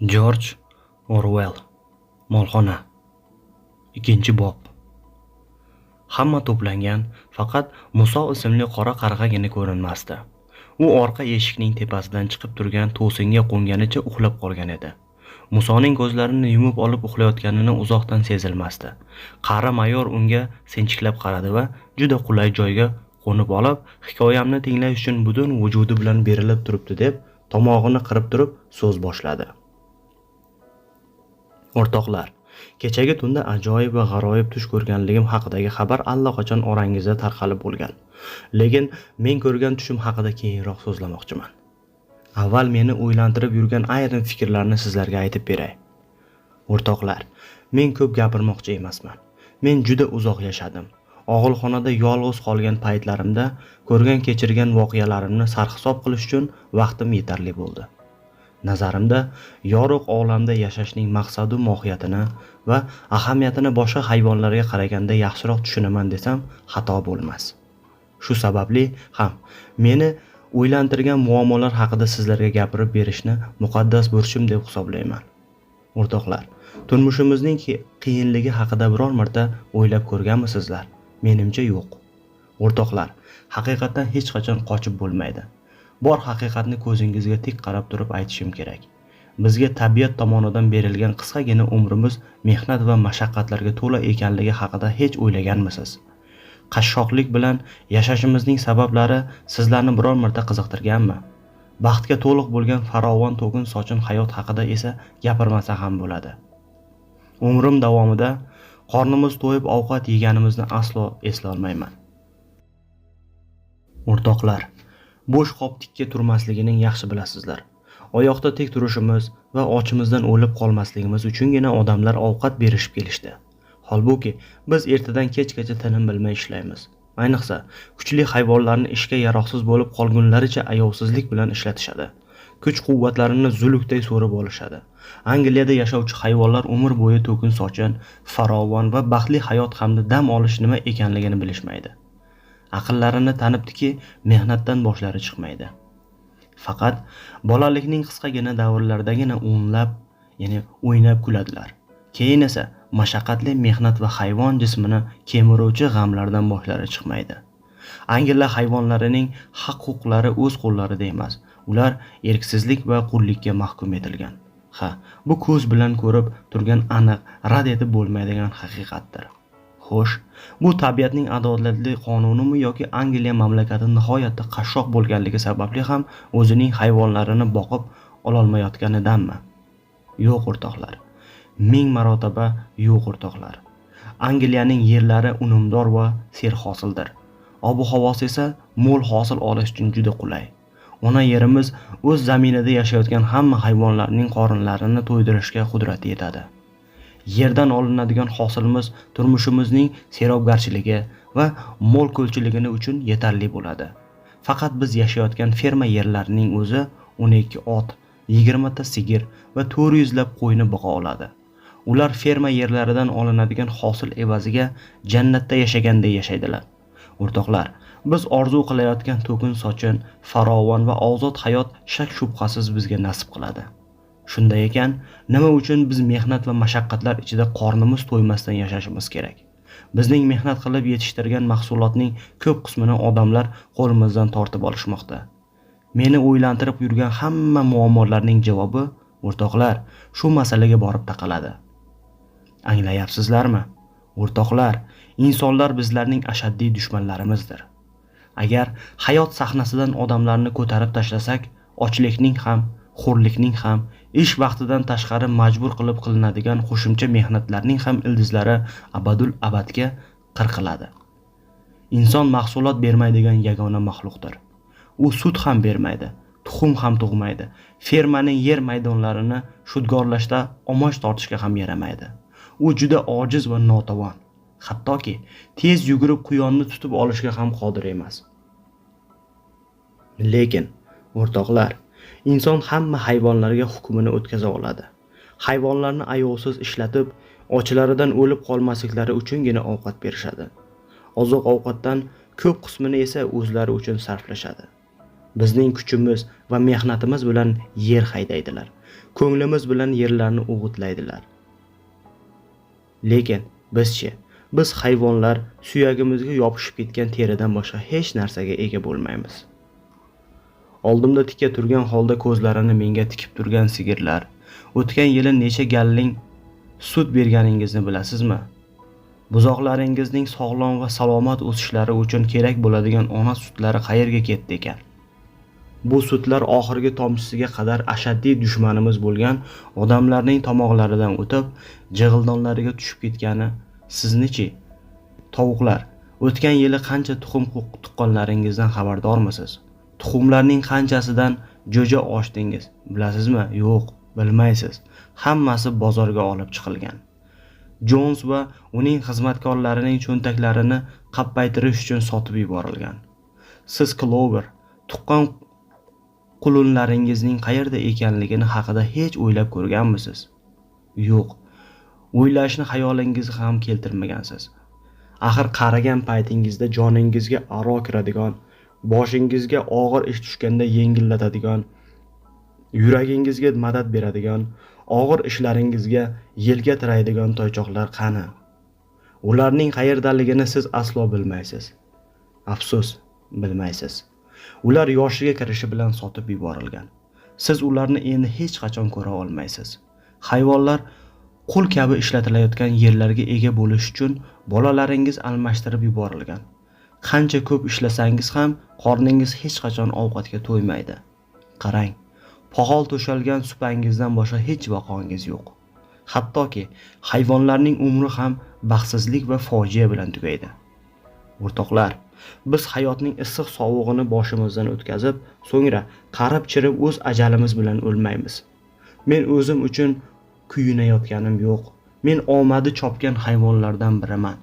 Jorj Orwell. Molxona. 2-bob. Hamma to'plangan, faqat Muso ismli qora qarg'agina ko'rinmasdi. U orqa eshikning tepasidan chiqib turgan to'singa qo'nganicha uxlab qolgan edi. Musoning ko'zlarini yumib olib uxlayotganini uzoqdan sezilmasdi. Qari mayor unga sinchiklab qaradi va juda qulay joyga qo'nib olib, hikoyamni tinglash uchun butun vujudi bilan berilib turibdi deb tomog'ini qirib turib so'z boshladi. O'rtoqlar, kechagi tunda ajoyib va g'aroyib tush ko'rganligim haqidagi xabar allaqachon orangizda tarqalib bo'lgan. Lekin men ko'rgan tushim haqida keyinroq so'zlamoqchiman. Avval meni o'ylantirib yurgan ayrim fikrlarni sizlarga aytib beray. O'rtoqlar, men ko'p gapirmoqchi emasman. Men juda uzoq yashadim. Og'ilxonada yolg'iz qolgan paytlarimda ko'rgan kechirgan voqealarimni sarhisob qilish uchun vaqtim yetarli bo'ldi. Nazarimda, yorug' olamda yashashning maqsad va mohiyatini va ahamiyatini boshqa hayvonlarga qaraganda yaxshiroq tushunaman desam xato bo'lmas. Shu sababli ham meni o'ylantirgan muammolar haqida sizlarga gapirib berishni muqaddas burchim deb hisoblayman. O'rtoqlar, turmushimizning qiyinligi haqida biror marta o'ylab ko'rganmisizlar? Menimcha yo'q. O'rtoqlar, haqiqatdan hech qachon qochib bo'lmaydi. Bor haqiqatni ko'zingizga tik qarab turib aytishim kerak. Bizga tabiat tomonidan berilgan qisqagina umrimiz mehnat va mashaqqatlarga to'la ekanligi haqida hech o'ylaganmisiz? Qashshoqlik bilan yashashimizning sabablari sizlarni biror marta qiziqtirganmi? Baxtga to'liq bo'lgan farovon to'kin sochin hayot haqida esa gapirmasa ham bo'ladi. Umrim davomida qornimiz to'yib ovqat yeganimizni aslo eslolmayman. O'rtoqlar, bo'sh qop tikka turmasligining yaxshi bilasizlar. Oyoqda tik turishimiz va ochimizdan o'lib qolmasligimiz uchungina odamlar ovqat berishib kelishdi. Holbuki biz ertadan kechgacha tinim bilmay ishlaymiz. Ayniqsa, kuchli hayvonlarni ishga yaroqsiz bo'lib qolgunlaricha ayovsizlik bilan ishlatishadi. Kuch-quvvatlarini zulukday so'rib olishadi. Angliyada yashovchi hayvonlar umr bo'yi to'kin sochin, farovon va baxtli hayot hamda dam olish nima ekanligini bilishmaydi. Aqllarini tanibdiki, mehnatdan boshlari chiqmaydi. Faqat bolalikning qisqagina davrlaridagina o'ynab kuladilar. Keyin esa mashaqqatli mehnat va hayvon jismini kemiruvchi g'amlardan boshlari chiqmaydi. Angliya hayvonlarining haq-huquqlari o'z qo'llarida emas. Ular erksizlik va qullikka mahkum etilgan. Bu ko'z bilan ko'rib turgan aniq, rad etib bo'lmaydigan haqiqatdir. Xo'sh, bu tabiatning adolatli qonunimi yoki Angliya mamlakati nihoyatda qashshoq bo'lganligi sababli ham o'zining hayvonlarini boqib ololmayotganidanmi? Yo'q o'rtoqlar. 1000 marotaba yo'q o'rtoqlar. Angliyaning yerlari unumdor va serhosildir. Ob-havosi esa mo'l hosil olish uchun juda qulay. Ona yerimiz o'z zaminida yashayotgan hamma hayvonlarning qorinlarini to'ydirishga qudrati yetadi. Yerdan olinadigan hosilimiz turmushimizning serobgarchiligi va mo'l ko'lchiligini uchun yetarli bo'ladi. Faqat biz yashayotgan ferma yerlarining o'zi 12 ot, 20 ta sigir va 400 lab qo'yni boqa oladi. Ular ferma yerlaridan olinadigan hosil evaziga jannatda yashaganday yashaydilar. O'rtoqlar, biz orzu qilayotgan to'kin sochin, farovon va ozod hayot shak shubhasiz bizga nasib qiladi. Shunday ekan, nima uchun biz mehnat va mashaqqatlar ichida qornimiz to'ymasdan yashashimiz kerak? Bizning mehnat qilib yetishtirgan mahsulotning ko'p qismini odamlar qo'limizdan tortib olishmoqda. Meni o'ylantirib yurgan hamma muammolarning javobi, o'rtoqlar, shu masalaga borib taqaladi. Anglayapsizlarmi? O'rtoqlar, insonlar bizlarning ashaddiy dushmanlarimizdir. Agar hayot sahnasidan odamlarni ko'tarib tashlasak, ochlikning ham, xo'rlikning ham, ish vaqtidan tashqari majbur qilib qilinadigan qo'shimcha mehnatlarning ham ildizlari abadul abadga qirqiladi. Inson mahsulot bermaydigan yagona maxluqdir. U sut ham bermaydi, tuxum ham tug'maydi. Fermaning yer maydonlarini shudgorlashda omoch tortishga ham yaramaydi. U juda ojiz va notavon. Hattoki tez yugurib quyonni tutib olishga ham qodir emas. Lekin, o'rtoqlar, inson hamma hayvonlarga hukmini o'tkaza oladi. Hayvonlarni ayovsiz ishlatib, ochlaridan o'lib qolmasliklari uchungina ovqat berishadi. Oziq-ovqatdan ko'p qismini esa o'zlari uchun sarflashadi. Bizning kuchimiz va mehnatimiz bilan yer haydaydilar Ko'nglimiz bilan yerlarni o'g'itlaydilar. Lekin bizchi, biz hayvonlar suyagimizga yopishib ketgan teridan boshqa hech narsaga ega bo'lmaymiz. Oldimda tika turgan holda ko'zlarini menga tikib turgan sigirlar, o'tgan yili necha galling sut berganingizni bilasizmi? Buzoqlaringizning sog'lom va salomat o'sishlari uchun kerak bo'ladigan ona sutlari qayerga ketdi ekan? Bu sutlar oxirgi tomchisiga qadar ashaddiy dushmanimiz bo'lgan odamlarning tomoqlaridan o'tib, jig'ildonlariga tushib ketgani siznichi? Tovuqlar, o'tgan yili qancha tuxum tuqqanlaringizdan xabardormisiz? Tuxumlarning qanchasidan jo'ja ochdingiz, bilasizmi? Yo'q, bilmaysiz. Hammasi bozorga olib chiqilgan. Jons va uning xizmatkorlarining cho'ntaklarini qappaytirish uchun sotib yuborilgan. Siz Clover, tuqqan qulunlaringizning qayerda ekanligini haqida hech o'ylab ko'rganmisiz? Yo'q. O'ylashni xayolingizga ham keltirmagansiz. Axir qarigan paytingizda joningizga aro kiradigan, boshingizga og'ir ish tushganda yengillatadigan, yuragingizga madad beradigan, og'ir ishlaringizga yelka tiraydigan toychoqlar qani? Ularning qayerdaligini siz aslo bilmaysiz. Afsus, bilmaysiz. Ular yoshiga kirishi bilan sotib yuborilgan. Siz ularni endi hech qachon ko'ra olmaysiz. Hayvonlar qul kabi ishlatilayotgan yerlarga ega bo'lish uchun bolalaringiz almashtirib yuborilgan. Qancha ko'p ishlasangiz ham qorningiz hech qachon ovqatga to'ymaydi. Qarang, poxol to'shalgan supangizdan boshqa hech vaqongiz yo'q. Hattoki hayvonlarning umri ham baxtsizlik va fojia bilan tugaydi. O'rtoqlar, biz hayotning issiq sovug'ini boshimizdan o'tkazib, so'ngra qarib-chirib o'z ajalimiz bilan o'lmaymiz. Men o'zim uchun kuyinayotganim yo'q. Men omadi chopgan hayvonlardan biriman.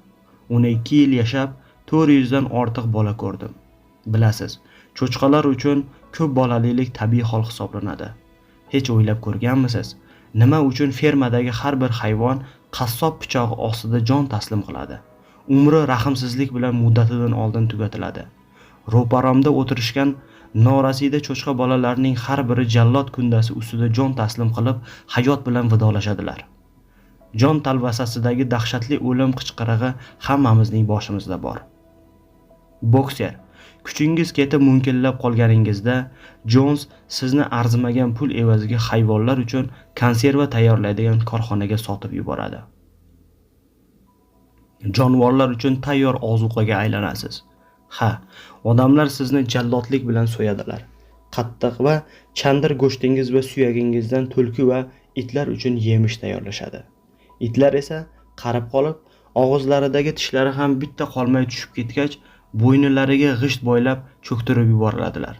12 yil yashab 400 dan ortiq bola ko'rdim. Bilasiz, cho'chqalar uchun ko'p bolalilik tabiiy hol hisoblanadi. Hech o'ylab ko'rganmisiz? Nima uchun fermadagi har bir hayvon qassob pichog'i ostida jon taslim qiladi? Umri rahmsizlik bilan muddatidan oldin tugatiladi. Ro'paramda o'tirishgan norasida cho'chqa bolalarining har biri jallod kundasi ustida jon taslim qilib, hayot bilan vidolashadilar. Jon talvasasidagi dahshatli o'lim qichqirig'i hammamizning boshimizda bor. Bokser, kuchingiz ketib munkillab qolganingizda, Jons sizni arzimagan pul evaziga hayvonlar uchun konserva tayyorlaydigan korxonaga sotib yuboradi. Jonivorlar uchun tayyor ozuqaga aylanasiz. Ha, odamlar sizni jallodlik bilan so'yadilar. Qattiq va chandir go'shtingiz va suyagingizdan tulki va itlar uchun yemish tayyorlashadi. Itlar esa qarib qolib, og'izlaridagi tishlari ham bitta qolmay tushib ketgach, bo'ynilariga g'isht boylab cho'ktirib yuboriladilar.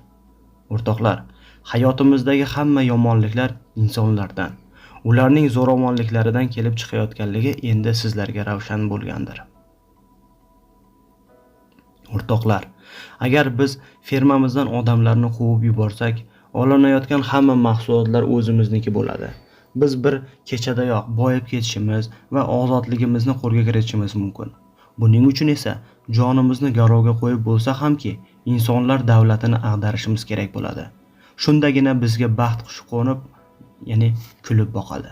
O'rtoqlar, hayotimizdagi hamma yomonliklar insonlardan, ularning zo'ravonliklaridan kelib chiqayotganligi endi sizlarga ravshan bo'lgandir. O'rtoqlar, agar biz fermamizdan odamlarni quvib yuborsak, olinayotgan hamma mahsulotlar o'zimizniki bo'ladi. Biz bir kechadayoq boyib ketishimiz va ozodligimizni qo'lga kiritishimiz mumkin. Buning uchun esa jonimizni garovga qo'yib bo'lsa hamki, insonlar davlatini ag'darishimiz kerak bo'ladi. Shundagina bizga baxt qushi qo'nib, ya'ni kulib boqadi.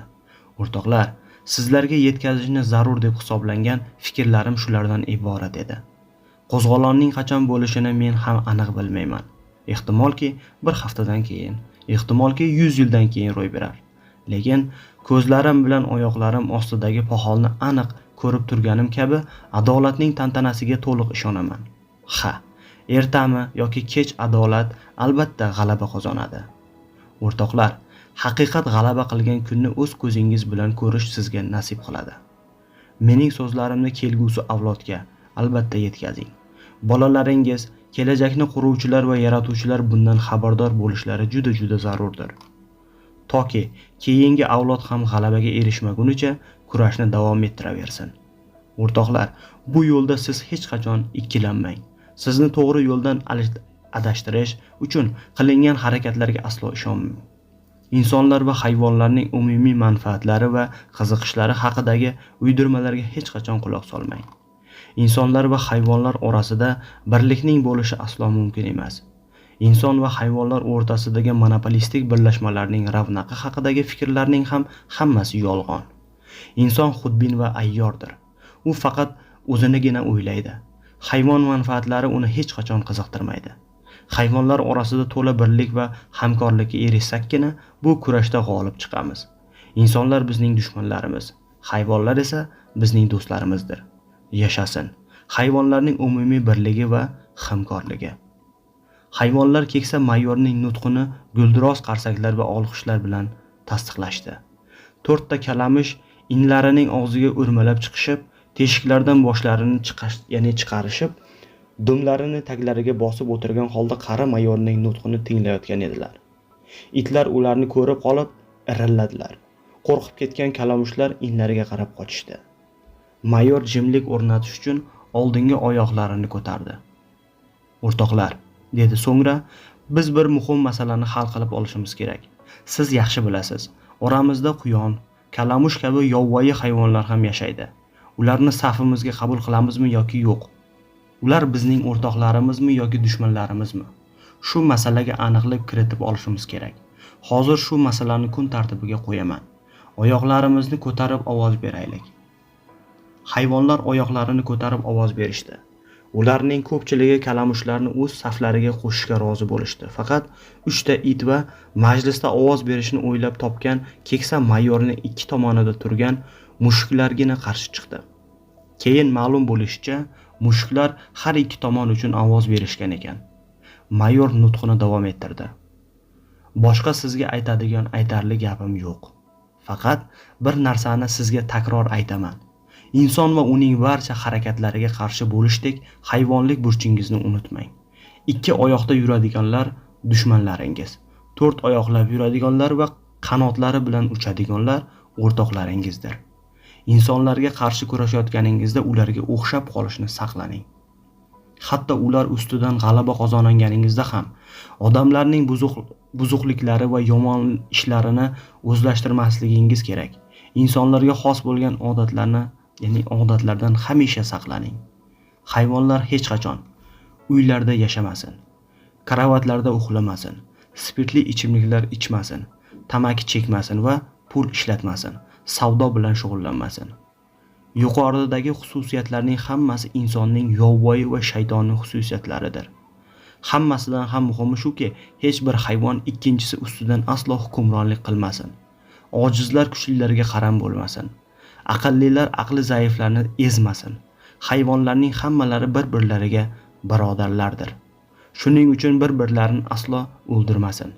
O'rtoqlar, sizlarga yetkazishni zarur deb hisoblangan fikrlarim shulardan iborat edi. Qo'zg'olonning qachon bo'lishini men ham aniq bilmayman. Ehtimolki bir haftadan keyin, ehtimolki 100 yildan keyin ro'y berar. Lekin ko'zlarim bilan oyoqlarim ostidagi poxolni aniq ko'rib turganim kabi adolatning tantanasiga to'liq ishonaman. Ha, ertami yoki kech adolat albatta g'alaba qozonadi. O'rtoqlar, haqiqat g'alaba qilgan kunni o'z ko'zingiz bilan ko'rish sizga nasib qiladi. Mening so'zlarimni kelgusi avlodga albatta yetkazing. Bolalaringiz, kelajakni quruvchilar va yaratuvchilar bundan xabardor bo'lishlari juda zarurdir. Toki keyingi avlod ham g'alabaga erishmagunicha kurashni davom ettiraversin. O'rtoqlar, bu yo'lda siz hech qachon ikkilanmang. Sizni to'g'ri yo'ldan adashtirish uchun qilingan harakatlarga aslo ishonmang. Insonlar va hayvonlarning umumiy manfaatlari va qiziqishlari haqidagi uydirmalarga hech qachon quloq solmang. Insonlar va hayvonlar orasida birlikning bo'lishi aslo mumkin emas. Inson va hayvonlar o'rtasidagi monopolistik birlashmalarning ravnaqi haqidagi fikrlarning ham hammasi yolg'on. Inson xudbin va ayyordir. U faqat o'zinigina o'ylaydi. Hayvon manfaatlari uni hech qachon qiziqtirmaydi. Hayvonlar orasida to'la birlik va hamkorlikka erishsakkina bu kurashda g'olib chiqamiz. Insonlar bizning dushmanlarimiz, hayvonlar esa bizning do'stlarimizdir. Yashasin hayvonlarning umumiy birligi va hamkorligi. Hayvonlar keksa mayorning nutqini gulduros qarsaklar va olqishlar bilan tasdiqlashdi. 4 ta kalamush inlarining og'ziga o'rmalab chiqishib, teshiklardan boshlarini chiqarishib, dumlarini taglariga bosib o'tirgan holda qari mayorning nutqini tinglayotgan edilar. Itlar ularni ko'rib qolib irilladilar. Qo'rqib ketgan kalamushlar inlariga qarab qochishdi. Mayor jimlik o'rnatish uchun oldingi oyoqlarini ko'tardi. "O'rtoqlar", dedi so'ngra, "biz bir muhim masalani hal qilib olishimiz kerak. Siz yaxshi bilasiz, oramizda quyon, kalamush kabi yovvoyi hayvonlar ham yashaydi. Ularni safimizga qabul qilamizmi yoki yo'q? Ular bizning o'rtoqlarimizmi yoki dushmanlarimizmi? Shu masalaga aniqlik kiritib olishimiz kerak. Hozir shu masalani kun tartibiga qo'yaman. Oyoqlarimizni ko'tarib ovoz beraylik." Hayvonlar oyoqlarini ko'tarib ovoz berishdi. Ularning ko'pchiligi kalamushlarni o'z saflariga qo'shishga rozi bo'lishdi. Faqat 3 ta it va majlisda ovoz berishni o'ylab topgan keksa mayorning ikki tomonida turgan mushuklargina qarshi chiqdi. Keyin ma'lum bo'lishicha, mushuklar har ikki tomon uchun ovoz berishgan ekan. Mayor nutqini davom ettirdi. "Boshqa sizga aytadigan aytarli gapim yo'q. Faqat bir narsani sizga takror aytaman. Inson va uning barcha harakatlariga qarshi bo'lishdek hayvonlik burchingizni unutmang. 2 oyoqda yuradiganlar dushmanlaringiz, 4 oyoqlab yuradiganlar va qanotlari bilan uchadiganlar o'rtoqlaringizdir. Insonlarga qarshi kurashayotganingizda ularga o'xshab qolishni saqlaning. Hatto ular ustidan g'alaba qozonganingizda ham odamlarning buzuqliklari va yomon ishlarini o'zlashtirmasligingiz kerak. Insonlarga xos bo'lgan odatlardan hamisha saqlaning. Hayvonlar hech qachon uylarda yashamasin, karavotlarda uxlamasin, spirtli ichimliklar ichmasin, tamaki chekmasin va pul ishlatmasin, savdo bilan shug'ullanmasin. Yuqoridagi xususiyatlarning hammasi insonning yovvoyi va shaytoniy xususiyatlaridir. Hammasidan ham muhimi shuki, hech bir hayvon ikkinchisi ustidan aslo hukmronlik qilmasin. Ojizlar kuchlilarga qaram bo'lmasin. Aqllilar aqli zaiflarni ezmasin. Hayvonlarning hammalari bir-birlariga birodarlardir. Shuning uchun bir-birlarini aslo o'ldirmasin.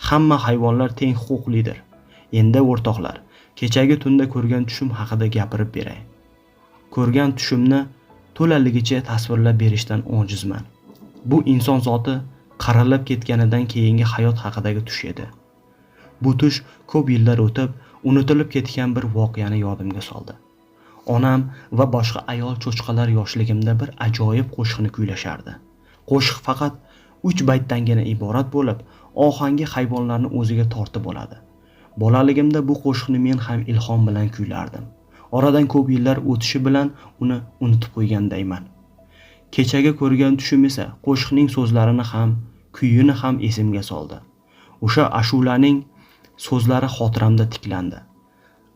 Hamma hayvonlar teng huquqlidir. Endi o'rtoqlar, kechagi tunda ko'rgan tushum haqida gapirib beray. Ko'rgan tushimni to'laligicha tasvirlab berishdan ojizman. Bu inson zoti qarilib ketganidan keyingi hayot haqidagi tush edi. Bu tush ko'p yillar o'tib, unutilib ketgan bir voqeani yodimga soldi. Onam va boshqa ayol cho'chqalar yoshligimda bir ajoyib qo'shiqni kuylashardi. Qo'shiq faqat 3 baytdangina iborat bo'lib, ohangi hayvonlarni o'ziga tortib oladi. Bolaligimda bu qo'shiqni men ham ilhom bilan kuylardim. Oradan ko'p yillar o'tishi bilan uni unutib qo'ygandayman. Kechagi ko'rgan tushim esa qo'shiqning so'zlarini ham, kuyini ham esimga soldi. O'sha ashulaning so'zlari xotiramda tiklandi.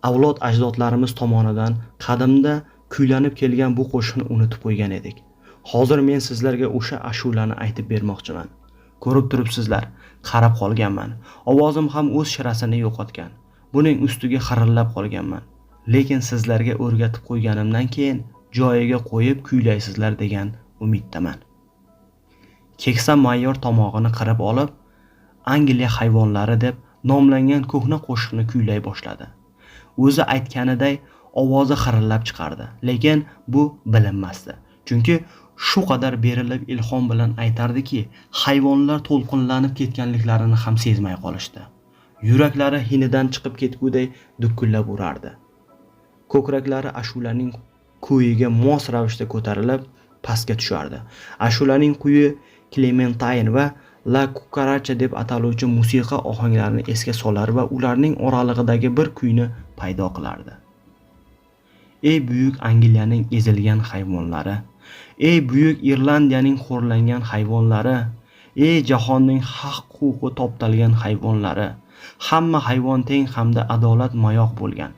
Avlod ajdodlarimiz tomonidan qadimda kuylanib kelgan bu qo'shiqni unutib qo'ygan edik. Hozir men sizlarga o'sha ashulani aytib bermoqchiman. Ko'rib turibsizlar, qarab qolganman. Ovozim ham o'z shirasini yo'qotgan. Buning ustiga xirillab qolganman. Lekin sizlarga o'rgatib qo'yganimdan keyin joyiga qo'yib kuylaysizlar degan umiddaman. Keksa mayor tomog'ini qirib olib, Angliya hayvonlari deb nomlangan ko'hna qo'shiqni kuylay boshladi. O'zi aytganiday ovozi xirillab chiqardi, lekin bu bilinmasdi. Chunki shu qadar berilib ilhom bilan aytardiki, hayvonlar to'lqinlanib ketganliklarini ham sezmay qolishdi. Yuraklari hinidan chiqib ketguday dukullab urardi. Ko'kraklari ashulaning kuyiga mos ravishda ko'tarilib pastga tushardi. Ashulaning kuyi Clementine va La Cucaracha deb ataluvchi musiqa ohanglarini esga solar va ularning oralig'idagi bir kuyni paydo qilardi. Ey buyuk Angliyaning ezilgan hayvonlari, ey buyuk Irlandiyaning xo'rlangan hayvonlari, Ey jahonning haq-huquqi toptalgan hayvonlari, hamma hayvon teng hamda adolat mayoq bo'lgan.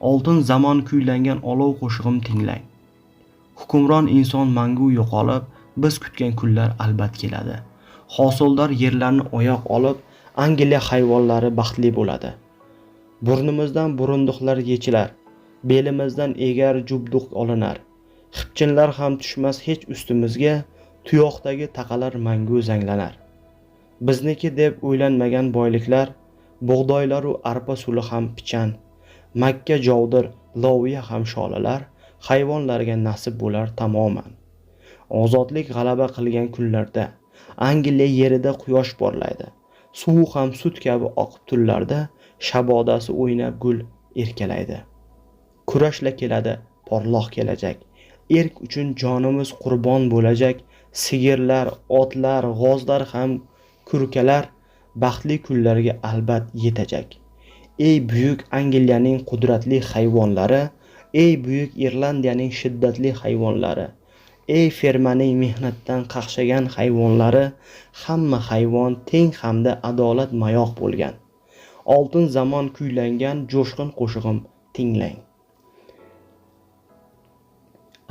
Oltin zamon kuylangan olov qo'shig'im tinglang. Hukmron inson mangu yo'qolib, biz kutgan kunlar albat keladi. Hosildor yerlarni oyoq olib, Angliya hayvonlari baxtli bo'ladi. Burnimizdan burunduqlar yechilar, belimizdan egar jubduq olinar. Xipchinlar ham tushmas hech ustimizga, tuyoqdagi taqalar mangu zanglanar. Bizniki deb o'ylanmagan boyliklar, bug'doylar u arpa suli ham pichan. Makka jovdir, loviya ham sholalar, hayvonlarga nasib bo'lar tamoman. Ozodlik g'alaba qilgan kunlarda Angliya yerida quyosh porlaydi. Suvi ham sut kabi oqib tunlarda shabodasi o'ynab gul erkalaydi. Kurashla keladi porloq kelajak. Erk uchun jonimiz qurbon bo'lajak. Sigirlar, otlar, g'ozlar ham kurkalar baxtli kunlarga albat yetajak. Ey buyuk Angliyaning qudratli hayvonlari, ey buyuk Irlandiyaning shiddatli hayvonlari, ey fermaning mehnatdan qaqshagan hayvonlari, hamma hayvon teng hamda adolat mayoq bo'lgan. Oltin zamon kuylangan jo'shqin qo'shig'im tinglang.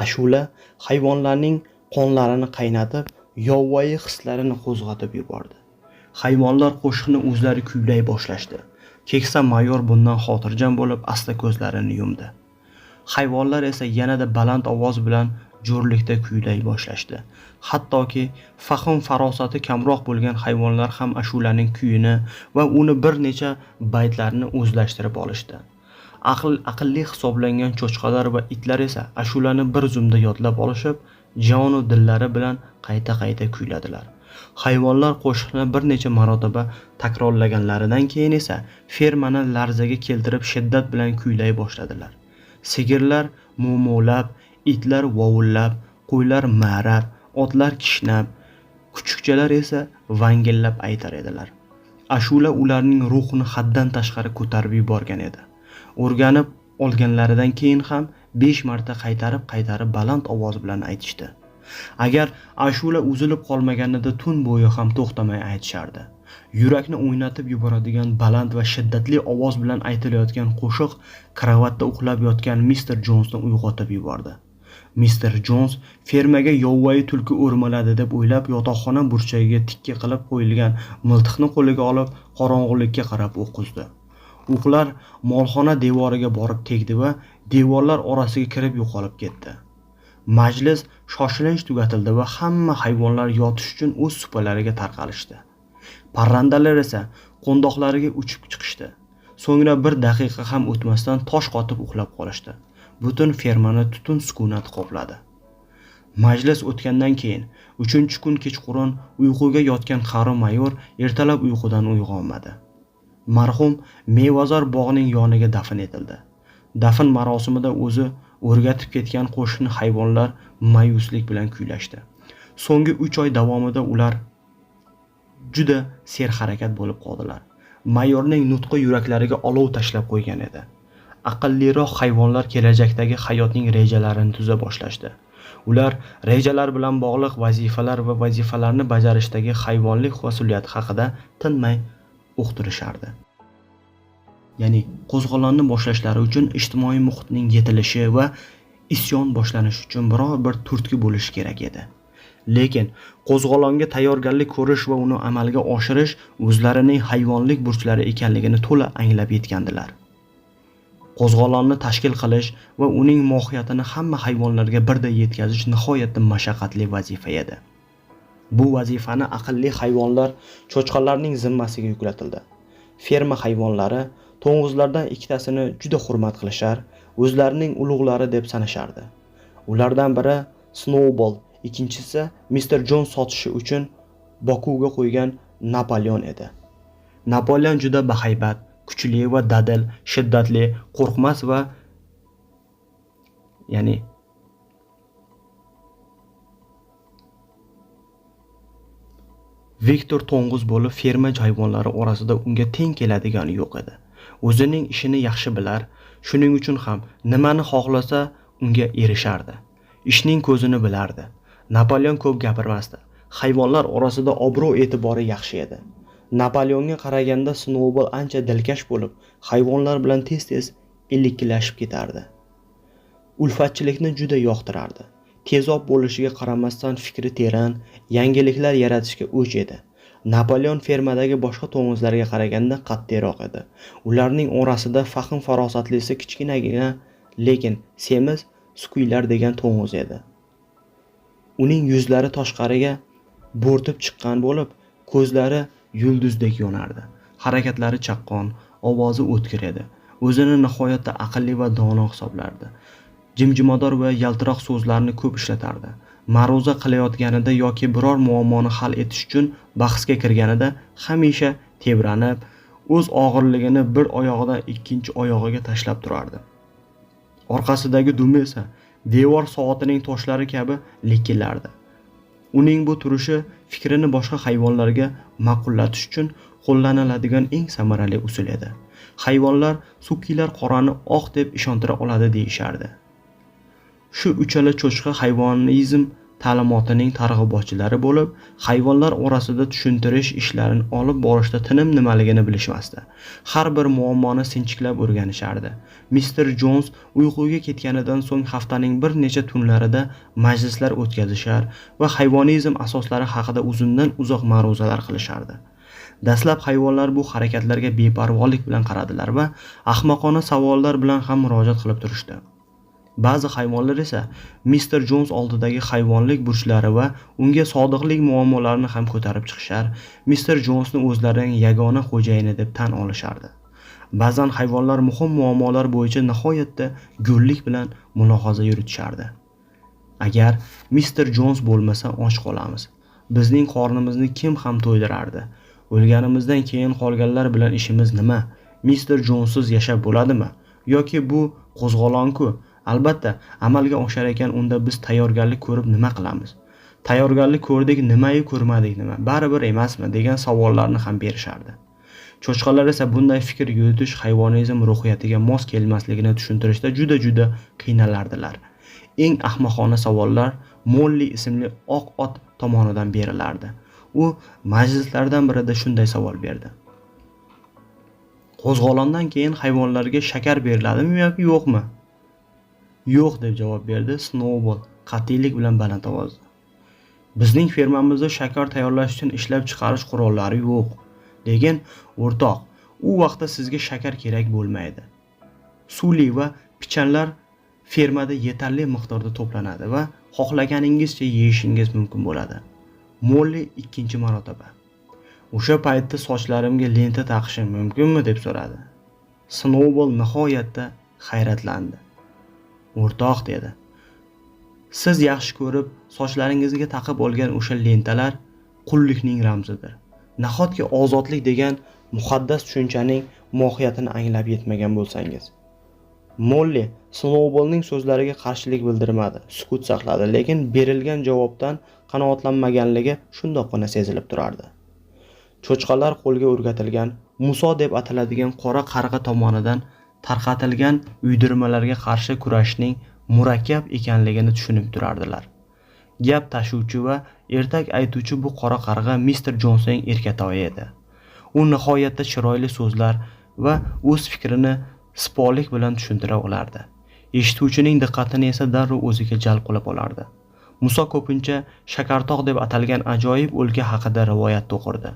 Ashula hayvonlarning qonlarini qaynatib, yovvoyi hislarini qo'zg'atib yubordi. Hayvonlar qo'shiqni o'zlari kuylay boshlashdi. Keksa mayor bundan xotirjam bo'lib, asta ko'zlarini yumdi. Hayvonlar esa yanada baland ovoz bilan jo'rlikda kuylay boshlashdi. Hattoki fahm farosati kamroq bo'lgan hayvonlar ham ashulaning kuyini va uni bir necha baytlarini o'zlashtirib olishdi. Aqlli hisoblangan cho'chqalar va itlar esa ashulani bir zumda yodlab olishib, jon va dillari bilan qayta-qayta kuyladilar. Hayvonlar qo'shiqni bir necha marotaba takrorlaganlaridan keyin esa fermani larzaga keltirib shiddat bilan kuylay boshladilar. Sigirlar mo'mo'lab, itlar vovullab, qo'ylar ma'rab, otlar kishnab, kuchukchalar esa vangillab aytar edilar. Ashula ularning ruhini haddan tashqari ko'tarib yuborgan edi. O'rganib olganlaridan keyin ham 5 marta qaytarib baland ovoz bilan aytishdi. Agar ashula uzilib qolmaganida tun bo'yi ham to'xtamay aytishardi. Yurakni o'ynatib yuboradigan baland va shiddatli ovoz bilan aytilayotgan qo'shiq kravatda uxlab yotgan Mr. Jonsni uyg'otib yubordi. Mr. Jons fermaga yovvoyi tulki o'rmaladi deb o'ylab yotoqxona burchagiga tikka qilib qo'yilgan miltiqni qo'liga olib qorong'ulikka qarab o'q uzdi. O'qlar molxona devoriga borib tegdi va devorlar orasiga kirib yo'qolib ketdi. Majlis shoshilinch tugatildi va hamma hayvonlar yotish uchun o'z supalariga tarqalishdi. Parrandalar esa qo'ndoqlariga uchib chiqishdi. So'ngra bir daqiqa ham o'tmasdan tosh qotib uxlab qolishdi. Butun fermani tutun sukunat qopladi. Majlis o'tgandan keyin 3-kun kechqurun uyquga yotgan qari mayor ertalab uyqudan uyg'onmadi. Marhum mevazor bog'ning yoniga dafn etildi. Dafn marosimida o'zi o'rgatib ketgan qo'shiqni hayvonlar ma'yuslik bilan kuylashdi. So'nggi 3 oy davomida ular juda serharakat bo'lib qoldilar. Mayorning nutqi yuraklariga olov tashlab qo'ygan edi. Aqlliroq hayvonlar kelajakdagi hayotning rejalarini tuza boshlashdi. Ular rejalar bilan bog'liq vazifalar va vazifalarni bajarishdagi hayvonlik mas'uliyati haqida tinmay uqtirishardi. Ya'ni qo'zg'olonni boshlashlari uchun ijtimoiy muhitning yetilishi va isyon boshlanishi uchun biror bir turtki bo'lishi kerak edi. Lekin qo'zg'olonga tayyorgarlik ko'rish va uni amalga oshirish o'zlarining hayvonlik burchlari ekanligini to'la anglab yetgandilar. Qo'zg'olonni tashkil qilish va uning mohiyatini hamma hayvonlarga birday yetkazish nihoyatda mashaqqatli vazifa edi. Bu vazifani aqlli hayvonlar cho'chqalarning zimmasiga yuklatildi. Ferma hayvonlari to'ng'izlardan ikkitasini juda hurmat qilishar, o'zlarining ulug'lari deb sanashardi. Ulardan biri Snowball, ikkinchisi Mr. Jon sotishi uchun Bokuga qo'ygan Napoleon edi. Napoleon juda bahaybat, kuchli va dadil, shiddatli, qo'rqmas va ya'ni Viktor to'ng'iz bo'lib ferma hayvonlari orasida unga teng keladigani yo'q edi. O'zining ishini yaxshi bilar, shuning uchun ham nimani xohlasa unga erishardi. Ishning ko'zini bilardi. Napoleon ko'p gapirmasdi. Hayvonlar orasida obro'-e'tibori yaxshi edi. Napoleonga qaraganda Snowball ancha dilkash bo'lib, hayvonlar bilan tez-tez iliklashib ketardi. Ulfatchilikni juda yoqtirardi. Tezob bo'lishiga qaramasdan fikri teran, yangiliklar yaratishga o'ch edi. Napoleon fermadagi boshqa to'ng'izlarga qaraganda qat'iyroq edi. Ularning orasida fahm farosatlisi kichkinagina, lekin semiz Skuylar degan to'ng'iz edi. Uning yuzlari tashqariga bo'rtib chiqqan bo'lib, ko'zlari yulduzdek yonardi. Harakatlari chaqqon, ovozi o'tkir edi. O'zini nihoyatda aqlli va dono hisoblardi. Jimjimador va yaltiroq so'zlarni ko'p ishlatardi. Ma'ruza qilayotganida yoki biror muammoni hal etish uchun bahsga kirganida hamisha tebranib, o'z og'irligini bir oyog'idan ikkinchi oyog'iga tashlab turardi. Orqasidagi dumi esa devor soatining toshlari kabi likillardi. Uning bu turishi fikrini boshqa hayvonlarga ma'qullatish uchun qo'llaniladigan eng samarali usul edi. Hayvonlar Sukiylar qorani oq deb ishontira oladi deyishardi. Shu uchala cho'chqa hayvonizm ta'limotining targ'ibotchilari bo'lib, hayvonlar orasida tushuntirish ishlarini olib borishda tinim nimaligini bilishmasdi. Har bir muammoni sinchiklab o'rganishardi. Mr. Jones uyquga ketganidan so'ng haftaning bir necha tunlarida majlislar o'tkazishar va hayvonizm asoslari haqida uzundan uzoq ma'ruzalar qilishardi. Dastlab hayvonlar bu harakatlarga beparvolik bilan qaradilar va ahmoqona savollar bilan ham murojaat qilib turishdi. Ba'zi hayvonlar esa Mr. Jones oldidagi hayvonlik burchlari va unga sodiqlik muammolarini ham ko'tarib chiqishar, Mr. Jonesni o'zlarining yagona xo'jayini deb tan olishardi. Ba'zan hayvonlar muhim muammolar bo'yicha nihoyatda go'llik bilan mulohaza yuritishardi. Agar Mr. Jones bo'lmasa och qolamiz. Bizning qornimizni kim ham to'ydirardi? O'lganimizdan keyin qolganlar bilan ishimiz nima? Mr. Jonesiz yashab bo'ladimi? Yoki bu qo'zg'olon-ku? Albatta, amalga oshar ekan, unda biz tayyorgarlik ko'rib nima qilamiz? Tayyorgarlik ko'rdik, nimayu ko'rmadik nima? Baribir emasmi degan savollarni ham berishardi. Cho'chqalar esa bunday fikr yuritish hayvonizm ruhiyatiga mos kelmasligini tushuntirishda juda qiynalardilar. Eng ahmoqona savollar Molly ismli oq ot tomonidan berilardi. U majlislardan birida shunday savol berdi. Qo'zg'olondan keyin hayvonlarga shakar beriladimi yoki yo'qmi? Yo'q deb javob berdi Snowball qat'iylik bilan baland ovozda. Bizning fermamizda shakar tayyorlash uchun ishlab chiqarish qurollari yo'q. Lekin o'rtoq, u vaqtda sizga shakar kerak bo'lmaydi. Suli va pichanlar fermada yetarli miqdorda to'planadi va xohlaganingizcha yeyishingiz mumkin bo'ladi. Molly ikkinchi marotaba. O'sha paytda sochlarimga lenta taqishim mumkinmi deb so'radi. Snowball nihoyatda hayratlandi. O'rtoq dedi. Siz yaxshi ko'rib sochlaringizga taqib olgan o'sha lentalar qullikning ramzidir. Nahotki ozodlik degan muqaddas tushunchaning mohiyatini anglab yetmagan bo'lsangiz. Molly Snowballning so'zlariga qarshilik bildirmadi, sukut saqladi, lekin berilgan javobdan qanoatlanmaganligi shundoqqina sezilib turardi. Cho'chqalar qo'lga o'rgatilgan Muso deb ataladigan qora qarg'a tomonidan tarqatilgan uydirmalarga qarshi kurashning murakkab ekanligini tushunib turardilar. Gap tashuvchi va ertak aytuvchi bu qora qarg'a Mr. Jonesning erkatoyi edi. U nihoyatda chiroyli so'zlar va o'z fikrini sipolik bilan tushuntira olardi. Eshituvchining diqqatini esa darrov o'ziga jalb qilib olardi. Muso ko'pincha Shakartog' deb atalgan ajoyib o'lka haqida rivoyat o'qirdi.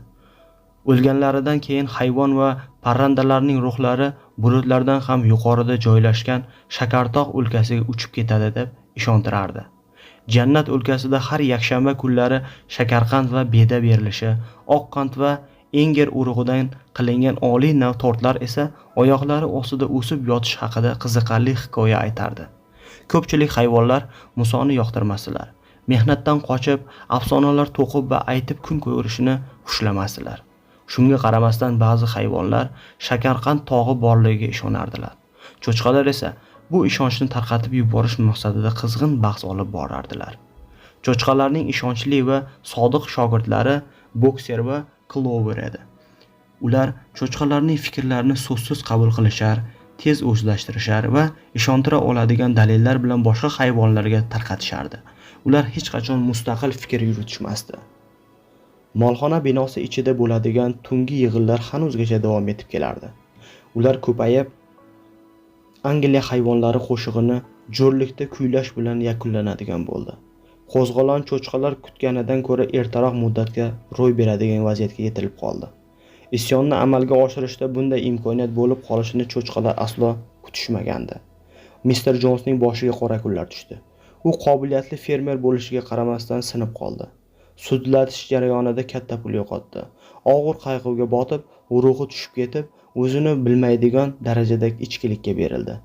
O'lganlaridan keyin hayvon va parrandalarning ruhlari bulutlardan ham yuqorida joylashgan Shakartog' o'lkasiga uchib ketadi deb ishontirardi. Jannat o'lkasida har yakshanba kunlari shakarqand va beda berilishi, oqqand va enger urug'idan qilingan oliy nav tortlar esa oyoqlari ostida o'sib yotish haqida qiziqarli hikoya aytardi. Ko'pchilik hayvonlar Musoni yoqtirmasdilar. Mehnatdan qochib, afsonalar to'qib va aytib kun ko'rishini xushlamasdilar. Shunga qaramasdan ba'zi hayvonlar Shakarqand tog'i borligiga ishonardilar. Cho'chqalar esa bu ishonchni tarqatib yuborish maqsadida qizg'in bahs olib borardilar. Cho'chqalarning ishonchli va sodiq shogirdlari Boxer va Clover edi. Ular cho'chqalarning fikrlarini so'zsiz qabul qilishar, tez o'zlashtirishar va ishontira oladigan dalillar bilan boshqa hayvonlarga tarqatishardi. Ular hech qachon mustaqil fikr yuritishmasdi. Molxona binosi ichida bo'ladigan tungi yig'inlar hanuzgacha davom etib kelardi. Ular ko'payib, Angliya hayvonlari qo'shig'ini jo'rlikda kuylash bilan yakunlanadigan bo'ldi. Qo'zg'olon cho'chqalar kutganidan ko'ra ertaroq muddatga ro'y beradigan vaziyatga yetilib qoldi. Isyonni amalga oshirishda bunday imkoniyat bo'lib qolishini cho'chqalar aslo kutishmagandi. Mr. Jonsning boshiga qora kunlar tushdi. U qobiliyatli fermer bo'lishiga qaramasdan sinib qoldi. Sudlatish jarayonida katta pul yo'qotdi. Og'ir qayg'uga botib, ruhi tushib ketib, o'zini bilmaydigan darajadagi ichkilikka berildi.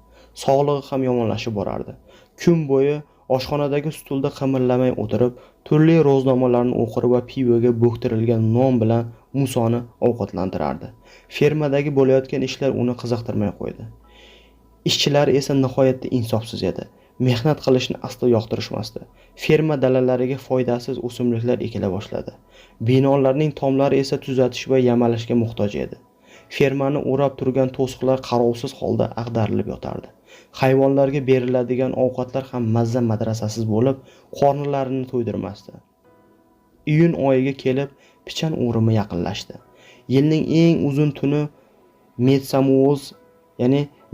Sog'lig'i ham yomonlashib borardi. Kun bo'yi oshxonadagi stulda qimirlamay o'tirib, turli ro'znomalarni o'qir va pivoga bo'ktirilgan non bilan Musoni ovqatlantirardi. Fermadagi bo'layotgan ishlar uni qiziqtirmay qo'ydi. Ishchilar esa nihoyatda insofsiz edi. Mehnat qilishni aslo yoqtirishmasdi. Ferma dalalariga foydasiz o'simliklar ekila boshladi. Binolarning tomlari esa tuzatish va yamalashga muhtoj edi. Fermani o'rab turgan to'siqlar qarovsiz holda ag'darilib yotardi. Hayvonlarga beriladigan ovqatlar ham mazza madrasasiz bo'lib, qornilarini to'ydirmasdi. Iyun oyiga kelib, pichan o'rimi yaqinlashdi. Yilning eng uzun tuni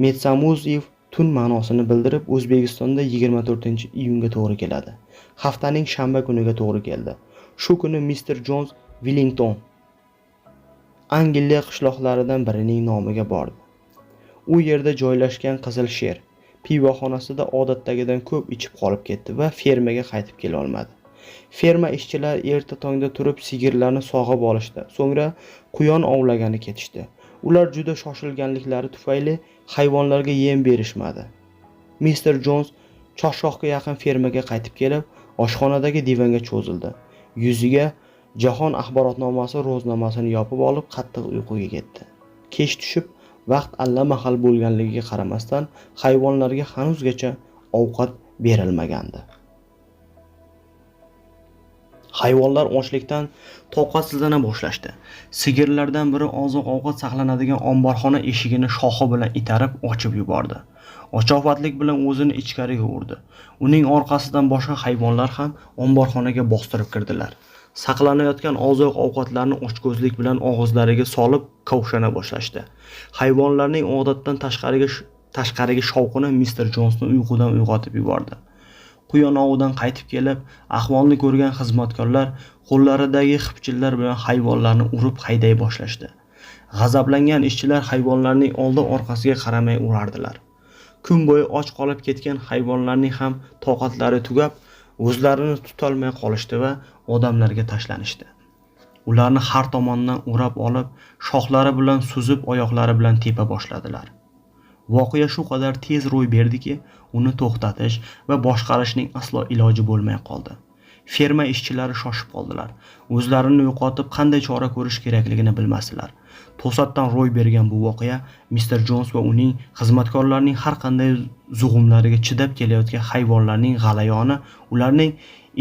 Metsamuz-Yev tun ma'nosini bildirib, O'zbekistonda 24-iyunga to'g'ri keladi. Haftaning shanba kuniga to'g'ri keldi. Shu kuni Mr. Jons Willington Angliya qishloqlaridan birining nomiga bordi. U yerda joylashgan Qizil Sher pivoxonasida odatdagidan ko'p ichib qolib ketdi va fermaga qaytib kela olmadi. Ferma ishchilari erta tongda turib sigirlarni sog'ib olishdi. So'ngra quyon ovlagani ketishdi. Ular juda shoshilganliklari tufayli hayvonlarga yem berishmadi. Mr. Jons chorshoqqa yaqin fermaga qaytib kelib, oshxonadagi divanga cho'zildi. Yuziga Jahon axborotnomasi ro'znomasini yopib olib, qattiq uyquga ketdi. Kech tushib, vaqt allamahal bo'lganligiga qaramasdan, hayvonlarga hanuzgacha ovqat berilmagandi. Hayvonlar ochlikdan toqatsizlana boshlashdi. Sigirlardan biri oziq-ovqat saqlanadigan omborxona eshigini shoxi bilan itarib ochib yubordi. Ochofatlik bilan o'zini ichkariga urdi. Uning orqasidan boshqa hayvonlar ham omborxonaga bostirib kirdilar. Saqlanayotgan oziq-ovqatlarni ochko'zlik bilan og'izlariga solib qovshana boshlashdi. Hayvonlarning odatdan tashqariga shovqini Mr. Jonsni uyqudan uyg'otib yubordi. Quyonovidan qaytib kelib, ahvolni ko'rgan xizmatkorlar qo'llaridagi xipchillar bilan hayvonlarni urib hayday boshlashdi. G'azablangan ishchilar hayvonlarning oldi-orqasiga qaramay urardilar. Kun bo'yi och qolib ketgan hayvonlarning ham toqatlari tugab, o'zlarini tutolmay qolishdi va odamlarga tashlanishdi. Ularni har tomondan o'rab olib, shoxlari bilan suzib, oyoqlari bilan tepa boshladilar. Voqea shu qadar tez ro'y berdiki, uni to'xtatish va boshqarishning aslo iloji bo'lmay qoldi. Ferma ishchilari shoshib qoldilar. O'zlarini yo'qotib qanday chora ko'rish kerakligini bilmasdilar. To'satdan ro'y bergan bu voqea Mr. Jons va uning xizmatkorlarining har qanday zug'umlariga chidab kelayotgan hayvonlarning g'alayoni ularning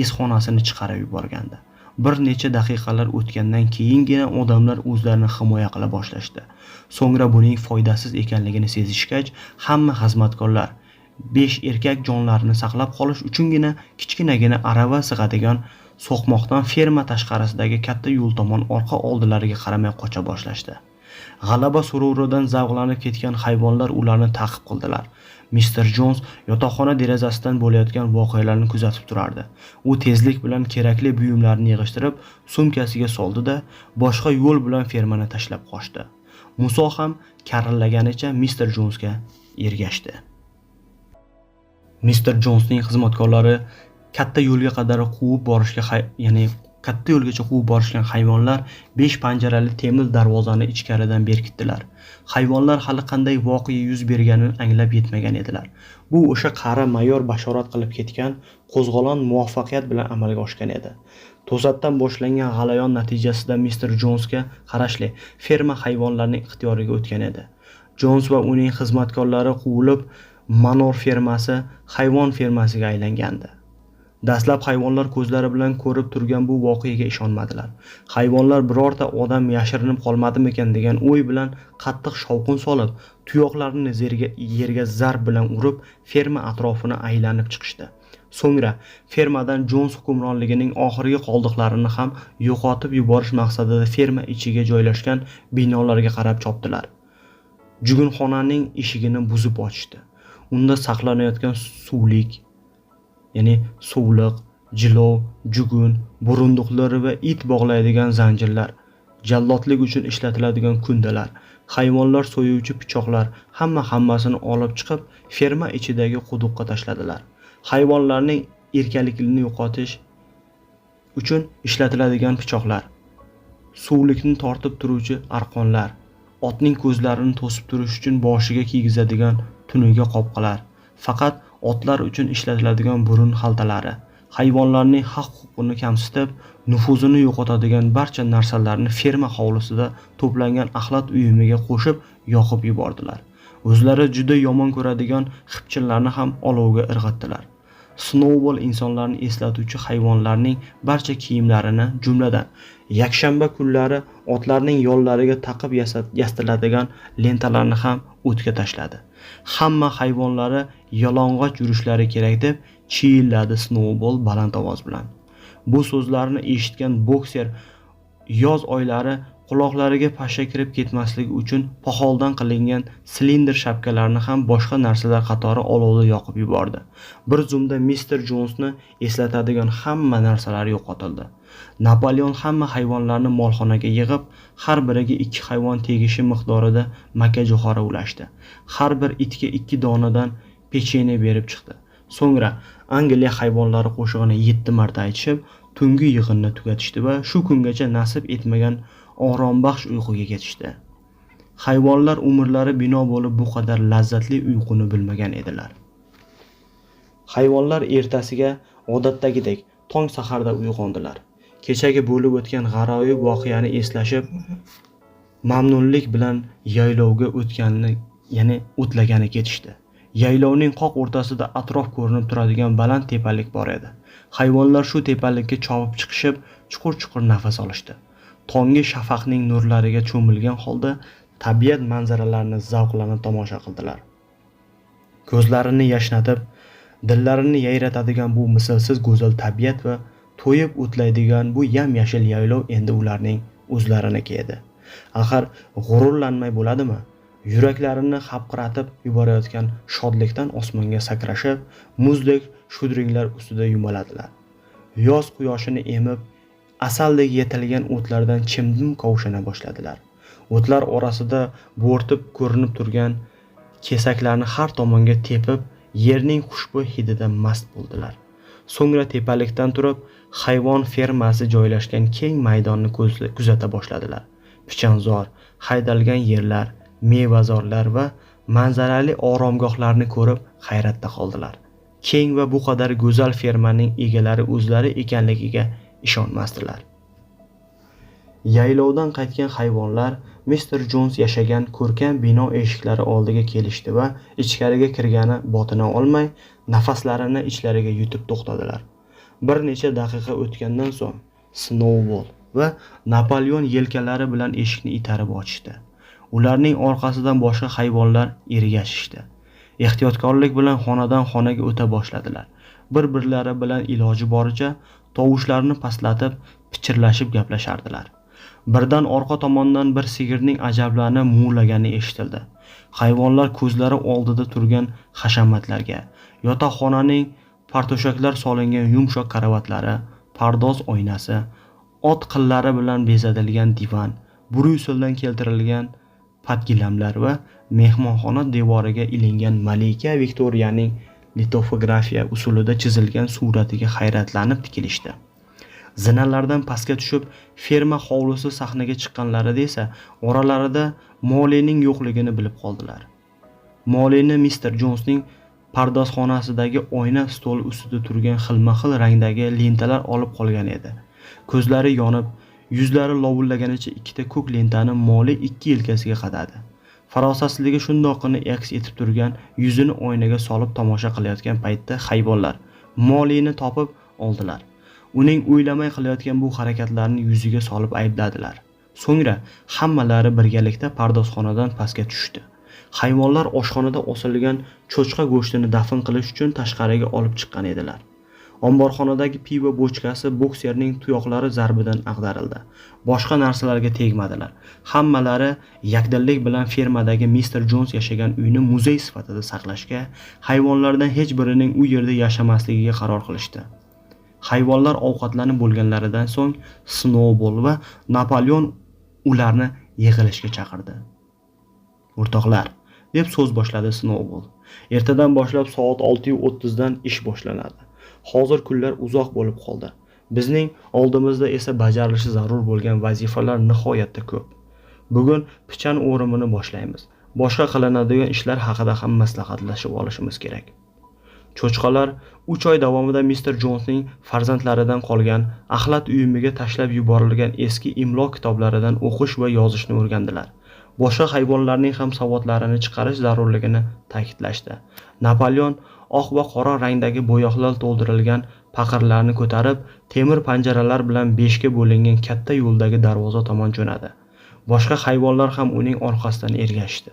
esxonasini chiqarib yuborgandi. Bir necha daqiqalar o'tgandan keyingina odamlar o'zlarini himoya qila boshlashdi. So'ngra buning foydasiz ekanligini sezishgach, hamma xizmatkorlar 5 erkak jonlarini saqlab qolish uchungina kichkinagina arava sig'adigan so'qmoqdan ferma tashqarisidagi katta yo'l tomon orqa oldilariga qaramay qocha boshlashdi. G'alaba sururidan zavqlanib ketgan hayvonlar ularni ta'qib qildilar. Mr. Jons yotoqxona derazasidan bo'layotgan voqealarni kuzatib turardi. U tezlik bilan kerakli buyumlarni yig'ishtirib, sumkasiga soldi-da, boshqa yo'l bilan fermani tashlab qochdi. Muso ham karillaganicha Mr. Jonsga ergashdi. Mr. Jonsning xizmatkorlari katta yo'lga qadar quvib borishgan hayvonlar 5 panjarali temir darvozani ichkaridan berkitdilar. Hayvonlar hali qanday voqea yuz berganini anglab yetmagan edilar. Bu o'sha qari mayor bashorat qilib ketgan qo'zg'olon muvaffaqiyat bilan amalga oshgan edi. To'satdan boshlangan g'alayon natijasida Mr. Jonsga qarashli ferma hayvonlarning ixtiyoriga o'tgan edi. Jons va uning xizmatkorlari quvilib, Manor fermasi hayvon fermasiga aylangandi. Dastlab hayvonlar ko'zlari bilan ko'rib turgan bu voqeaga ishonmadilar. Hayvonlar birorta odam yashirinib qolmadimikan degan o'y bilan qattiq shovqin solib, tuyoqlarini yerga zarb bilan urib, ferma atrofini aylanib chiqishdi. So'ngra fermadan Jons hukmronligining oxirgi qoldiqlarini ham yo'qotib yuborish maqsadida ferma ichiga joylashgan binolarga qarab chopdilar. Jugunxonaning eshigini buzib ochishdi. Unda saqlanayotgan suvlik, ya'ni suvliq, jilov, jugun, burunduqlar va it bog'laydigan zanjirlar, jallodlik uchun ishlatiladigan kundalar, hayvonlar so'yuvchi pichoqlar hammasini olib chiqib ferma ichidagi quduqqa tashladilar. Hayvonlarning erkaligini yo'qotish uchun ishlatiladigan pichoqlar, suvlikni tortib turuvchi arqonlar, otning ko'zlarini to'sib turish uchun boshiga kiygizadigan tuniga qopqalar, faqat otlar uchun ishlatiladigan burun xaltalari, hayvonlarning haq-huquqini kamsitib, nufuzini yo'qotadigan barcha narsalarni ferma hovlisida to'plangan axlat uyumiga qo'shib yoqib yubordilar. O'zlari juda yomon ko'radigan xipchinlarni ham olovga irg'itdilar. Snowball insonlarni eslatuvchi hayvonlarning barcha kiyimlarini, jumladan yakshanba kunlari otlarning yollariga taqib yastiladigan lentalarni ham o'tga tashladi. Hamma hayvonlari yalang'och yurishlari kerak deb chiyilladi Snowball baland ovoz bilan. Bu so'zlarni eshitgan bokser yoz oylari quloqlariga pashsha kirib ketmasligi uchun poxoldan qilingan silindr shapkalarni ham boshqa narsalar qatori olovda yoqib yubordi. Bir zumda Mr. Jonsni eslatadigan hamma narsalar yo'qotildi. Napoleon hamma hayvonlarni molxonaga yig'ib, har biriga 2 hayvon tegishi miqdorida makajo'xori ulashdi. Har bir itga 2 donadan pechene berib chiqdi. So'ngra Angliya hayvonlari qo'shig'ini 7 marta aytishib, tungi yig'inni tugatishdi va shu kungacha nasib etmagan orombaxsh uyquga ketishdi. Hayvonlar umrlari bino bo'lib bu qadar lazzatli uyquni bilmagan edilar. Hayvonlar ertasiga odatdagidek tong saharda uyg'ondilar. Kechagi bo'lib o'tgan g'aroyib voqeani eslashib, mamnunlik bilan yaylovga o'tganini, ya'ni o'tlagani ketishdi. Yaylovning qoq o'rtasida atrof ko'rinib turadigan baland tepalik bor edi. Hayvonlar shu tepalikka chopib chiqishib, chuqur-chuqur nafas olishdi. Tonggi shafaqning nurlariga cho'milgan holda tabiat manzaralarini zavqlanib tomosha qildilar. Ko'zlarini yashnatib, dillarini yayratadigan bu mislsiz go'zal tabiat va to'yib o'tlaydigan bu yam-yashil yaylov endi ularning o'zlariniki edi. Axir g'ururlanmay bo'ladimi? Yuraklarini xapqiratib yuborayotgan shodlikdan osmonga sakrashib, muzdek shudringlar ustida yumaladilar. Yoz quyoshini emib, asaldek yetilgan o'tlardan chimdim qovushana boshladilar. O'tlar orasida bo'rtib ko'rinib turgan kesaklarni har tomonga tepib, yerning xushbo'y hididan mast bo'ldilar. So'ngra tepalikdan turib, hayvon fermasi joylashgan keng maydonni kuzata boshladilar. Pichanzor, haydalgan yerlar, mevazorlar va manzarali oromgohlarni ko'rib hayratda qoldilar. Keng va bu qadar go'zal fermaning egalari o'zlari ekanligiga ishonmasdilar. Yaylovdan qaytgan hayvonlar Mr. Jons yashagan ko'rkam bino eshiklari oldiga kelishdi va ichkariga kirgani botina olmay, nafaslarini ichlariga yutib to'xtadilar. Bir necha daqiqa o'tgandan so'ng Snowball va Napoleon yelkalari bilan eshikni itarib ochishdi. Ularning orqasidan boshqa hayvonlar ergashishdi. Ehtiyotkorlik bilan xonadan xonaga o'ta boshladilar. Bir-birlari bilan iloji boricha tovushlarni pastlatib, pichirlashib gaplashardilar. Birdan orqa tomondan bir sigirning ajablanib muvlagani eshitildi. Hayvonlar ko'zlari oldida turgan hashamatlarga, yotoqxonaning partoshaklar solingan yumshoq karavatlari, pardoz oynasi, ot qillari bilan bezatilgan divan, Bryusseldan keltirilgan patgilamlar va mehmonxona devoriga ilingan Malika Viktoriyaning litofografiya usulida chizilgan suratiga hayratlanib tikilishdi. Zinalardan pastga tushib, ferma hovlisi sahnaga chiqqanlarida esa oralarida Mollyning yo'qligini bilib qoldilar. Mollyni Mr. Jonsning pardozxonasidagi oyna stol ustida turgan xilma-xil rangdagi lentalar olib qolgan edi. Ko'zlari yonib, yuzlari lovullaganicha ikkita ko'k lentani Molly 2 yelkasiga qadadi. Farosatsizligi shundoqqina aks etib turgan yuzini oynaga solib tomosha qilayotgan paytda hayvonlar Mollyni topib oldilar. Uning o'ylamay qilayotgan bu harakatlarini yuziga solib aybladilar. So'ngra hammalari birgalikda pardozxonadan pastga tushdi. Hayvonlar oshxonada osilgan cho'chqa go'shtini dafn qilish uchun tashqariga olib chiqqan edilar. Omborxonadagi pivo bochkasi bokserning tuyoqlari zarbidan ag'darildi. Boshqa narsalarga tegmadilar. Hammalari yakdillik bilan fermadagi Mr. Jones yashagan uyni muzey sifatida saqlashga, hayvonlardan hech birining u yerda yashamasligiga qaror qilishdi. Hayvonlar ovqatlanib bo'lganlaridan so'ng Snowball va Napoleon ularni yig'ilishga chaqirdi. "O'rtoqlar", deb so'z boshladi Snowball. "Ertadan boshlab soat 6:30 dan ish boshlanadi. Hozir kunlar uzoq bo'lib qoldi. Bizning oldimizda esa bajarilishi zarur bo'lgan vazifalar nihoyatda ko'p. Bugun pichan o'rimini boshlaymiz. Boshqa qilinadigan ishlar haqida ham maslahatlashib olishimiz kerak." Cho'chqalar 3 oy davomida Mr. Jonesning farzandlaridan qolgan, axlat uyumiga tashlab yuborilgan eski imlo kitoblaridan o'qish va yozishni o'rgandilar. Boshqa hayvonlarning ham savodlarini chiqarish zarurligini ta'kidlashdi. Napoleon oq va qora rangdagi bo'yoqlar to'ldirilgan paqirlarni ko'tarib, temir panjaralar bilan 5 ga bo'lingan katta yo'ldagi darvoza tomon jo'nadi. Boshqa hayvonlar ham uning orqasidan ergashdi.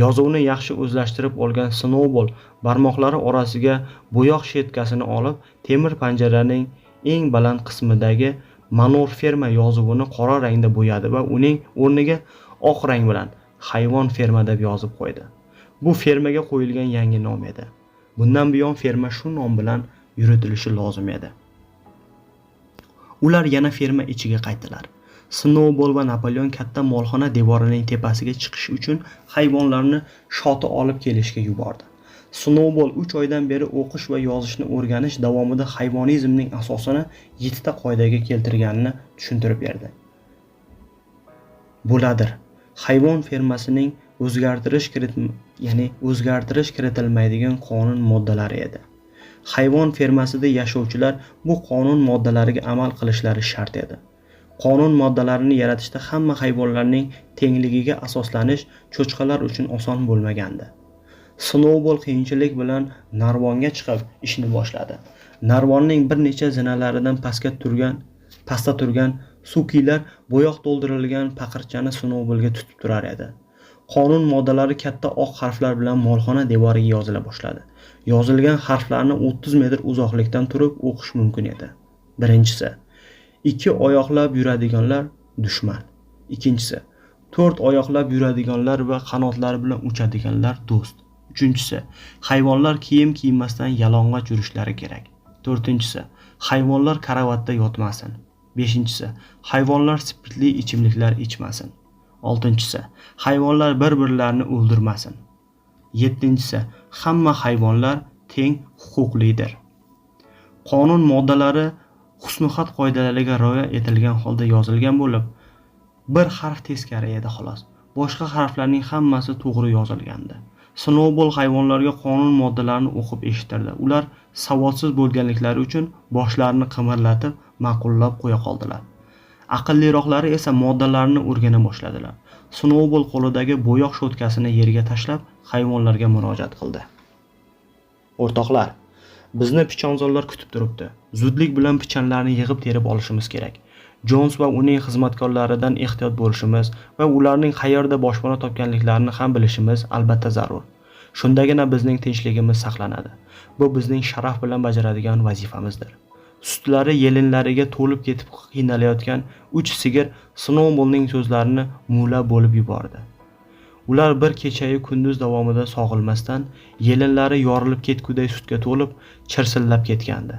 Yozuvni yaxshi o'zlashtirib olgan Snowball barmoqlari orasiga bo'yoq shetkasini olib, temir panjaraning eng baland qismidagi Manor ferma yozuvini qora rangda bo'yadi va uning o'rniga oq rang bilan hayvon ferma deb yozib qo'ydi. Bu fermaga qo'yilgan yangi nom edi. Bundan buyon ferma shu nom bilan yuritilishi lozim edi. Ular yana ferma ichiga qaytdilar. Snowball va Napoleon katta molxona devorining tepasiga chiqish uchun hayvonlarni shoti olib kelishga yubordi. Snowball 3 oydan beri o'qish va yozishni o'rganish davomida hayvonizmning asosini 7 ta qoidaga keltirganini tushuntirib berdi. Bo'ladir. Hayvon fermasining o'zgartirish kiritilmaydigan qonun moddalari edi. Hayvon fermasida yashovchilar bu qonun moddalariga amal qilishlari shart edi. Qonun moddalarini yaratishda hamma hayvonlarning tengligiga asoslanish cho'chqalar uchun oson bo'lmagandi. Snowball qiyinchilik bilan narvonga chiqib ishni boshladi. Narvonning bir necha zinalaridan pastda turgan sukilar bo'yoq to'ldirilgan paqirchani Snowballga tutib turar edi. Qonun moddalari katta oq harflar bilan molxona devoriga yozila boshladi. Yozilgan harflarni 30 metr uzoqlikdan turib o'qish mumkin edi. Birinchisi: 2 oyoqlab yuradiganlar dushman. Ikkinchisi: 4 oyoqlab yuradiganlar va qanotlari bilan uchadiganlar do'st. Uchinchisi: hayvonlar kiyim kiymasdan yalang'och yurishlari kerak. To'rtinchisi: hayvonlar karavotda yotmasin. Beshinchisi: hayvonlar spirtli ichimliklar ichmasin. Oltinchisi: hayvonlar bir-birlarini o'ldirmasin. Yettinchisi: hamma hayvonlar teng huquqlidir. Qonun moddalari husnixat qoidalariga rioya etilgan holda yozilgan bo'lib, bir harf teskari edi xolos. Boshqa harflarning hammasi to'g'ri yozilgandi. Snowball hayvonlarga qonun moddalarini o'qib eshittirdi. Ular savodsiz bo'lganliklari uchun boshlarini qimirlatib ma'qullab qo'ya qoldilar. Aqlliroqlari esa moddalarni o'rgana boshladilar. Snowball qo'lidagi bo'yoq shotkasini yerga tashlab hayvonlarga murojaat qildi. "O'rtoqlar, bizni pichonzorlar kutib turibdi. Zudlik bilan pichanlarni yig'ib terib olishimiz kerak. Jones va uning xizmatkorlaridan ehtiyot bo'lishimiz va ularning qayerda boshpana topganliklarini ham bilishimiz albatta zarur. Shundagina bizning tinchligimiz saqlanadi. Bu bizning sharaf bilan bajaradigan vazifamizdir." Sutlari yelinlariga to'lib ketib qiynalayotgan 3 sigir Snowballning so'zlarini mu'lab bo'lib yubordi. Ular bir kecha-yu kunduz davomida sog'ilmasdan, yelinlari yorilib ketguday sutga to'lib, chirsillab ketgandi.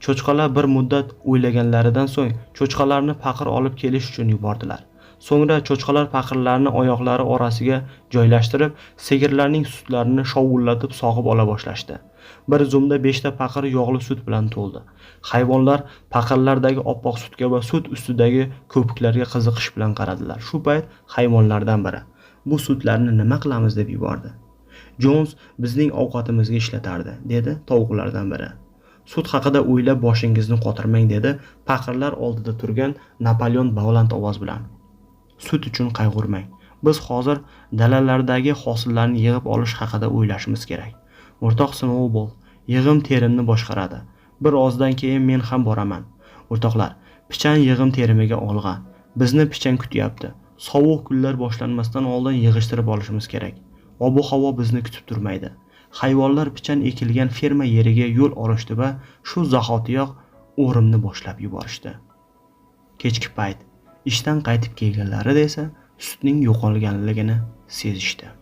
Cho'chqalar bir muddat o'ylaganlaridan so'ng cho'chqalarni paqir olib kelish uchun yubordilar. So'ngra cho'chqalar paqirlarni oyoqlari orasiga joylashtirib, sigirlarning sutlarini shovullatib sog'ib ola boshlashdi. Bir zumda 5 ta paqir yog'li sut bilan to'ldi. Hayvonlar paqirlardagi oppoq sutga va sut ustidagi ko'piklarga qiziqish bilan qaradilar. Shu payt hayvonlardan biri: "Bu sutlarni nima qilamiz?" deb yubordi. "Jones bizning ovqatimizga ishlatardi", dedi tovuqlardan biri. "Sut haqida o'ylab boshingizni qotirmang", dedi paqirlar oldida turgan Napoleon baland ovoz bilan. "Sut uchun qayg'urmang. Biz hozir dalalardagi hosillarni yig'ib olish haqida o'ylashimiz kerak. O'rtoq Snowball yig'im terimni boshqaradi. Bir ozdan keyin men ham boraman. O'rtoqlar, pichan yig'im terimiga olg'a. Bizni pichan kutyapti. Sovuq kunlar boshlanmasdan oldin yig'ishtirib olishimiz kerak. Ob-havo bizni kutib turmaydi. Hayvonlar pichan ekilgan ferma yeriga yo'l olishdi va shu zahotiyoq o'rimni boshlab yuborishdi. Kechki payt ishdan qaytib kelganlarida esa sutning yo'qolganligini sezishdi.